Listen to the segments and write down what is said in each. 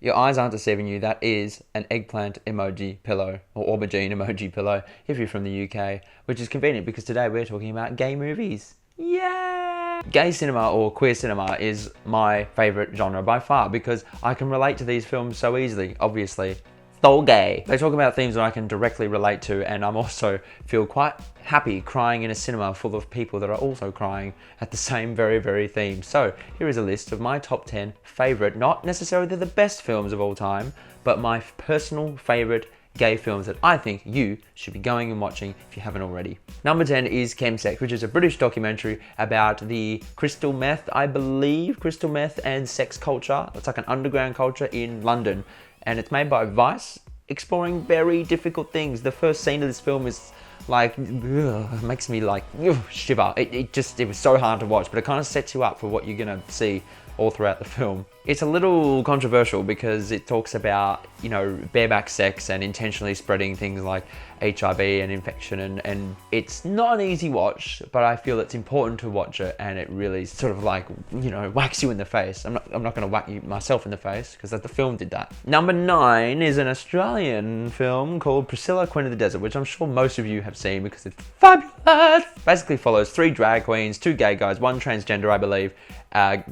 Your eyes aren't deceiving you. That is an eggplant emoji pillow, or aubergine emoji pillow, if you're from the UK, which is convenient because today we're talking about gay movies. Yay! Gay cinema or queer cinema is my favourite genre by far because I can relate to these films so easily, obviously. So gay. They talk about themes that I can directly relate to, and I'm also feel quite happy crying in a cinema full of people that are also crying at the same very theme. So here is a list of my top 10 favourite, not necessarily the best films of all time, but my personal favourite gay films that I think you should be going and watching if you haven't already. Number 10 is CEM Sake, which is a British documentary about the crystal meth, I believe, crystal meth and sex culture. It's like an underground culture in London, and it's made by Vice, exploring very difficult things. The first scene of this film is like, ugh, makes me like shiver. It was so hard to watch, but it kind of sets you up for what you're gonna see all throughout the film. It's a little controversial because it talks about, you know, bareback sex and intentionally spreading things like HIV and infection, and it's not an easy watch, but I feel it's important to watch it, and it really sort of like, you know, whacks you in the face. I'm not going to whack you myself in the face because the film did that. Number 9 is an Australian film called Priscilla, Queen of the Desert, which I'm sure most of you have seen because it's fabulous. Basically follows 3 drag queens, 2 gay guys, 1 transgender, I believe,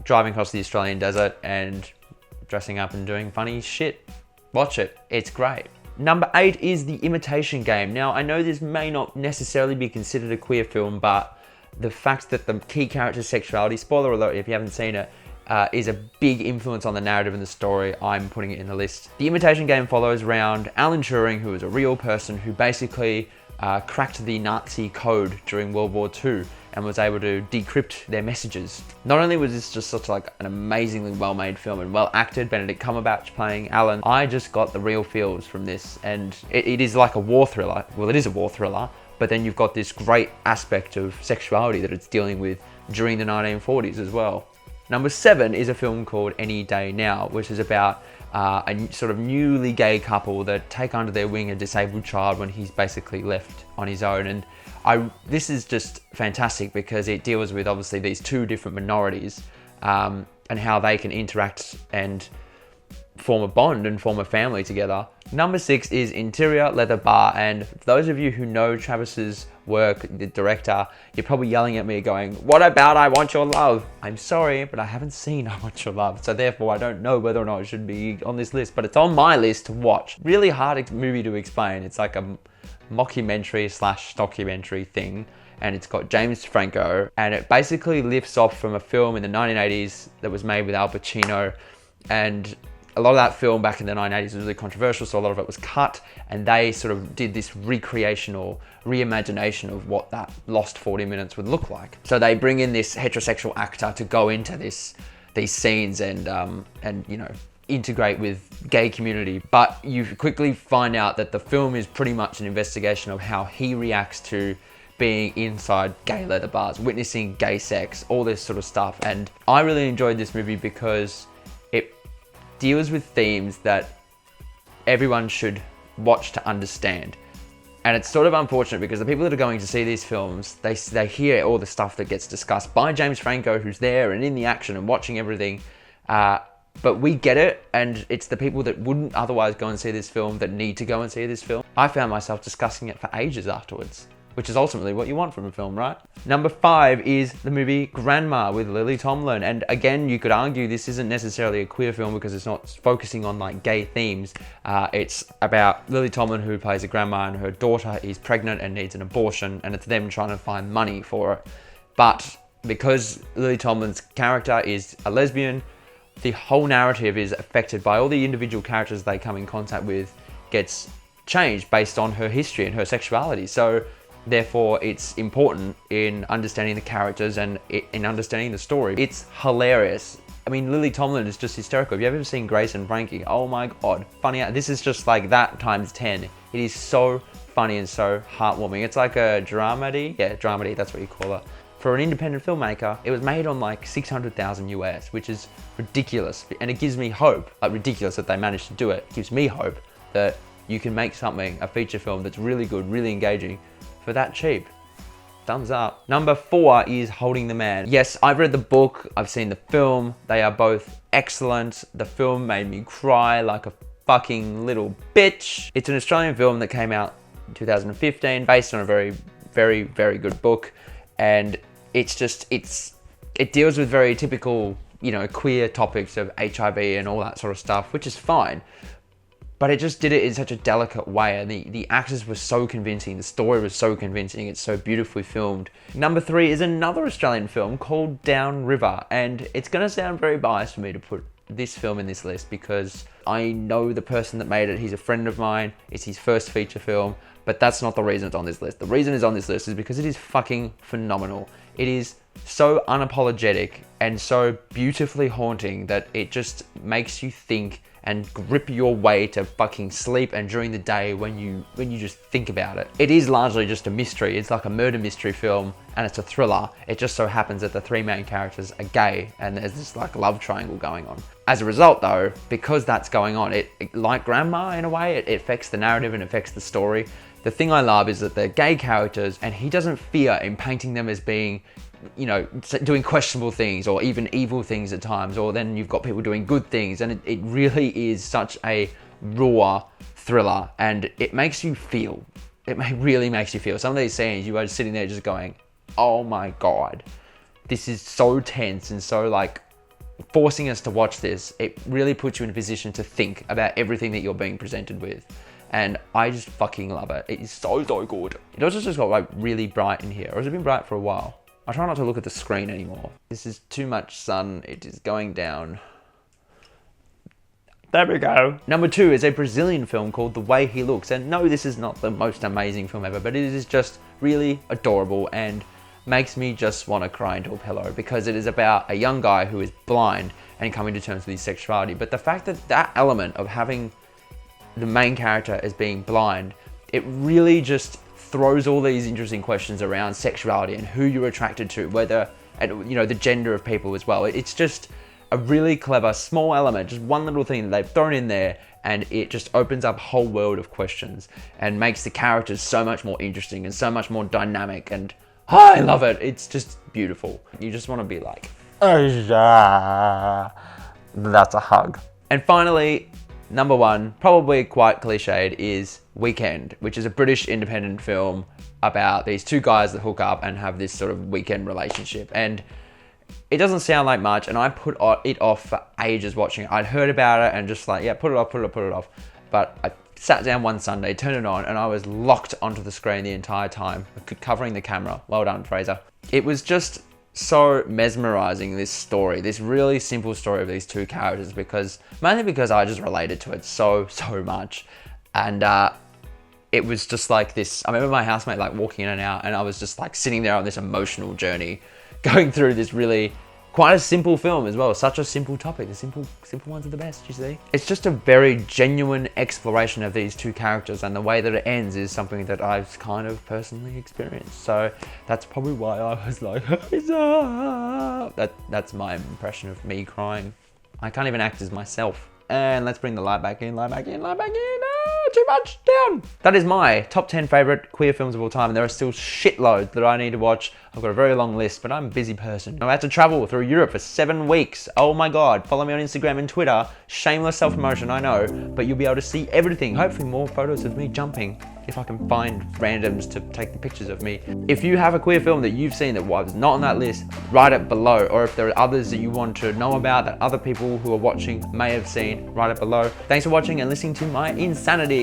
driving across the Australian desert and dressing up and doing funny shit. Watch it, it's great. Number 8 is The Imitation Game. Now, I know this may not necessarily be considered a queer film, but the fact that the key character's sexuality, spoiler alert if you haven't seen it, is a big influence on the narrative and the story, I'm putting it in the list. The Imitation Game follows around Alan Turing, who is a real person who basically cracked the Nazi code during World War II and was able to decrypt their messages. Not only was this just such like an amazingly well-made film and well acted, Benedict Cumberbatch playing Alan, I just got the real feels from this, and it is like a war thriller. Well, it is a war thriller, but then you've got this great aspect of sexuality that it's dealing with during the 1940s as well. Number 7 is a film called Any Day Now, which is about a sort of newly gay couple that take under their wing a disabled child when he's basically left on his own. And this is just fantastic because it deals with obviously these 2 different minorities and how they can interact and form a bond and form a family together. Number 6 is Interior Leather Bar, and for those of you who know Travis's work, the director, you're probably yelling at me going, what about I Want Your Love? I'm sorry, but I haven't seen I Want Your Love, so therefore I don't know whether or not it should be on this list, but it's on my list to watch. Really hard movie to explain. It's like a mockumentary / documentary thing, and it's got James Franco, and it basically lifts off from a film in the 1980s that was made with Al Pacino, and a lot of that film back in the 1980s was really controversial, so a lot of it was cut, and they sort of did this recreation or reimagination of what that lost 40 minutes would look like. So they bring in this heterosexual actor to go into these scenes and you know, integrate with gay community, but you quickly find out that the film is pretty much an investigation of how he reacts to being inside gay leather bars, witnessing gay sex, all this sort of stuff. And I really enjoyed this movie because it deals with themes that everyone should watch to understand. And it's sort of unfortunate because the people that are going to see these films, they hear all the stuff that gets discussed by James Franco, who's there and in the action and watching everything. But we get it, and it's the people that wouldn't otherwise go and see this film that need to go and see this film. I found myself discussing it for ages afterwards, which is ultimately what you want from a film, right? Number 5 is the movie Grandma with Lily Tomlin. And again, you could argue this isn't necessarily a queer film because it's not focusing on like gay themes. It's about Lily Tomlin, who plays a grandma, and her daughter is pregnant and needs an abortion, and it's them trying to find money for it. But because Lily Tomlin's character is a lesbian, the whole narrative is affected by all the individual characters they come in contact with gets changed based on her history and her sexuality. So therefore, it's important in understanding the characters and in understanding the story. It's hilarious. I mean, Lily Tomlin is just hysterical. Have you ever seen Grace and Frankie? Oh my God, funny. This is just like that times 10. It is so funny and so heartwarming. It's like a dramedy. Yeah, dramedy, that's what you call it. For an independent filmmaker, it was made on like 600,000 US, which is ridiculous. And it gives me hope, like ridiculous that they managed to do it. It gives me hope that you can make something, a feature film that's really good, really engaging, for that cheap. thumbs up. Number 4 is Holding the Man. Yes, I've read the book, I've seen the film. They are both excellent. The film made me cry like a fucking little bitch. It's an Australian film that came out in 2015 based on a very, very, very good book. And it's just, it deals with very typical, you know, queer topics of HIV and all that sort of stuff, which is fine. But it just did it in such a delicate way, and the actors were so convincing, the story was so convincing, it's so beautifully filmed. Number 3 is another Australian film called Downriver, and it's gonna sound very biased for me to put this film in this list because I know the person that made it, he's a friend of mine, it's his first feature film, but that's not the reason it's on this list. The reason it's on this list is because it is fucking phenomenal. It is so unapologetic and so beautifully haunting that it just makes you think and grip your way to fucking sleep and during the day when you just think about it. It is largely just a mystery. It's like a murder mystery film and it's a thriller. It just so happens that the 3 main characters are gay and there's this like love triangle going on. As a result though, because that's going on, it like Grandma in a way, it affects the narrative and affects the story. The thing I love is that they're gay characters and he doesn't fear in painting them as being, you know, doing questionable things or even evil things at times, or then you've got people doing good things, and it really is such a raw thriller and it makes you feel. It really makes you feel. Some of these scenes you are just sitting there just going, oh my God, this is so tense and so like forcing us to watch this. It really puts you in a position to think about everything that you're being presented with. And I just fucking love it. It is so good. It also just got like really bright in here, or has it been bright for a while? I try not to look at the screen anymore. This is too much sun. It is going down. There we go. Number 2 is a Brazilian film called The Way He Looks. And no, this is not the most amazing film ever, but it is just really adorable and makes me just want to cry into a pillow because it is about a young guy who is blind and coming to terms with his sexuality. But the fact that that element of having the main character as being blind, it really just throws all these interesting questions around sexuality and who you're attracted to, whether, and you know, the gender of people as well. It's just a really clever small element, just one little thing that they've thrown in there, and it just opens up a whole world of questions and makes the characters so much more interesting and so much more dynamic, and I love it. It's just beautiful. You just want to be like, oh yeah, that's a hug. And finally, number 1, probably quite cliched, is Weekend, which is a British independent film about these 2 guys that hook up and have this sort of weekend relationship. And it doesn't sound like much, and I put it off for ages watching it. I'd heard about it and just like, yeah, put it off. But I sat down one Sunday, turned it on, and I was locked onto the screen the entire time, covering the camera. Well done, Fraser. It was just so mesmerizing, this story, this really simple story of these 2 characters, mainly because I just related to it so much. And it was just like this, I remember my housemate like walking in and out, and I was just like sitting there on this emotional journey, going through this really quite a simple film as well. Such a simple topic. The simple ones are the best, you see. It's just a very genuine exploration of these 2 characters, and the way that it ends is something that I've kind of personally experienced. So that's probably why I was like, that's my impression of me crying. I can't even act as myself. And let's bring the light back in. Too much, down. That is my top 10 favorite queer films of all time, and there are still shitloads that I need to watch. I've got a very long list, but I'm a busy person. I had to travel through Europe for 7 weeks. Oh my God, follow me on Instagram and Twitter. Shameless self-promotion, I know, but you'll be able to see everything. Hopefully more photos of me jumping, if I can find randoms to take the pictures of me. If you have a queer film that you've seen that was not on that list, write it below. Or if there are others that you want to know about that other people who are watching may have seen, write it below. Thanks for watching and listening to my insanity.